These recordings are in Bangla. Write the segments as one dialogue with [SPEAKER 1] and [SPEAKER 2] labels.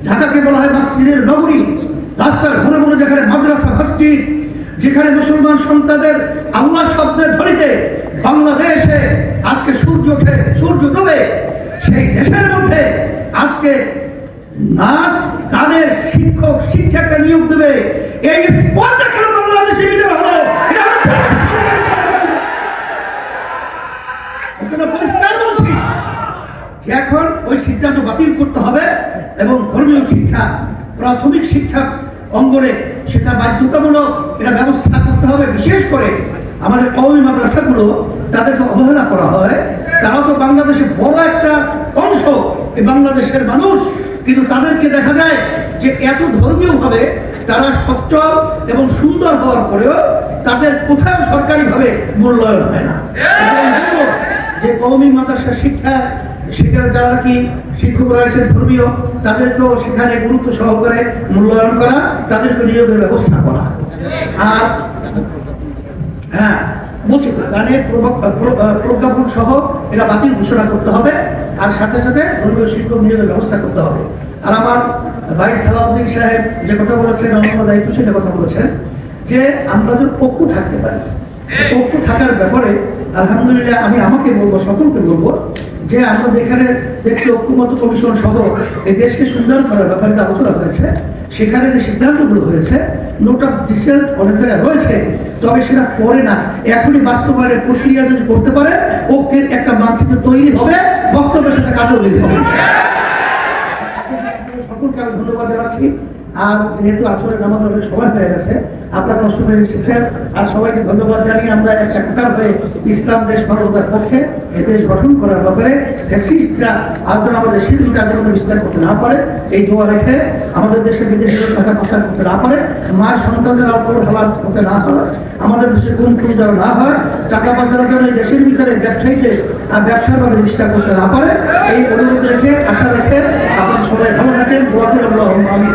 [SPEAKER 1] ঢাকাকে বলা হয় মসজিদের নগরী। রাস্তার মোড়ে মোড়ে যেখানে মাদ্রাসা, মসজিদ, যেখানে মুসলমান সন্তানদের আল্লাহ শব্দের ধ্বনিতে বাংলাদেশে আজকে সূর্য ওঠে, সূর্য ডুবে, সেই দেশের মধ্যে আজকে নাচ গানের শিক্ষক শিক্ষাকে নিয়োগ দেবে, এই স্পর্ধা কেন বাংলাদেশের ভিতরে হলো? পরিষ্কার বলছি যে এখন ওই সিদ্ধান্ত বাতিল করতে হবে এবং ধর্মীয় শিক্ষা, প্রাথমিক শিক্ষা অঙ্গনে সেটা বাধ্যতামূলক এটা ব্যবস্থা করতে হবে। বিশেষ করে আমাদের কওমি মাদ্রাসাগুলো, তাদেরকে অবহেলা করা হয়। তারাও তো বাংলাদেশের বড় একটা অংশ, এই বাংলাদেশের মানুষ, কিন্তু তাদেরকে দেখা যায় যে এত ধর্মীয়ভাবে তারা সচ্ছল এবং সুন্দর হওয়ার পরেও তাদের কোথাও সরকারিভাবে মূল্যায়ন হয় না। যে কওমি মাদ্রাসা শিক্ষা, সেখানে যারা নাকি শিক্ষক রয়েছে ধর্মীয়, তাদেরকেও সেখানে গুরুত্ব সহকারে মূল্যায়ন করা, তাদেরকে নিয়োগের ব্যবস্থা করা। আর হ্যাঁ বলছি, গানের প্রজ্ঞাপন সহ এটা বাতিল ঘোষণা করতে হবে, আর সাথে সাথে ধর্মীয় শিক্ষক নিয়োগের ব্যবস্থা করতে হবে। আর আমার ভাই সালাউদ্দিন সাহেব যে কথা বলেছেন, অন্য দায়িত্বশীল কথা বলেছেন যে আমরা যদি ঐক্য থাকতে পারি, ঐক্য থাকার ব্যাপারে আলহামদুলিল্লাহ আমি আমাকে বলবো, সকলকে বলবো যে আমরা এখানে দেখছি ঐক্যমত কমিশন সহ এই দেশকে সুন্দর করার ব্যাপারে আলোচনা হয়েছে। সেখানে যে সিদ্ধান্তগুলো হয়েছে, নোট অফ ডিসেন্ট অনেক জায়গায় রয়েছে, তবে সেটা করে না। এখনই বাস্তবায়নের প্রক্রিয়া যদি করতে পারে, ঐক্যের একটা মানচিত্র তৈরি হবে, বক্তব্যের সাথে কাজও তৈরি হবে। সকলকে আমি ধন্যবাদ জানাচ্ছি। আর যেহেতু আসলে নামাজ অনেক সময় হয়ে গেছে, আপনারা কষ্ট করে এসেছেন, আর সবাইকে ধন্যবাদ জানিয়ে আমরা একাকার হয়ে ইসলাম দেশ মানবতার পক্ষে এই দেশ গঠন করার ব্যাপারে ফ্যাসিস্টরা আন্দোলন আমাদের শিল্পীতে আন্দোলন বিস্তার করতে না পারে, এই দোয়া রেখে আমাদের দেশে বিদেশে টাকা প্রচার করতে না পারে, মায়ের সন্তানদের আল্লাহর হালাল করতে না হয়, আমাদের দেশে গুম খুন যেন না হয়, চাঁদাবাজারা যেন এই দেশের ভিতরে ব্যবসায়ীদের ব্যবসার ভাবে চেষ্টা করতে না পারে, এই অনুরোধ রেখে আশা রেখে আপনারা সবাই ভালো থাকেন। দোয়া করে আমি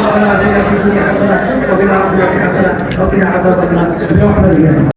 [SPEAKER 1] ربنا آتنا في الدنيا حسنة وفي الآخرة حسنة وقنا عذاب النار.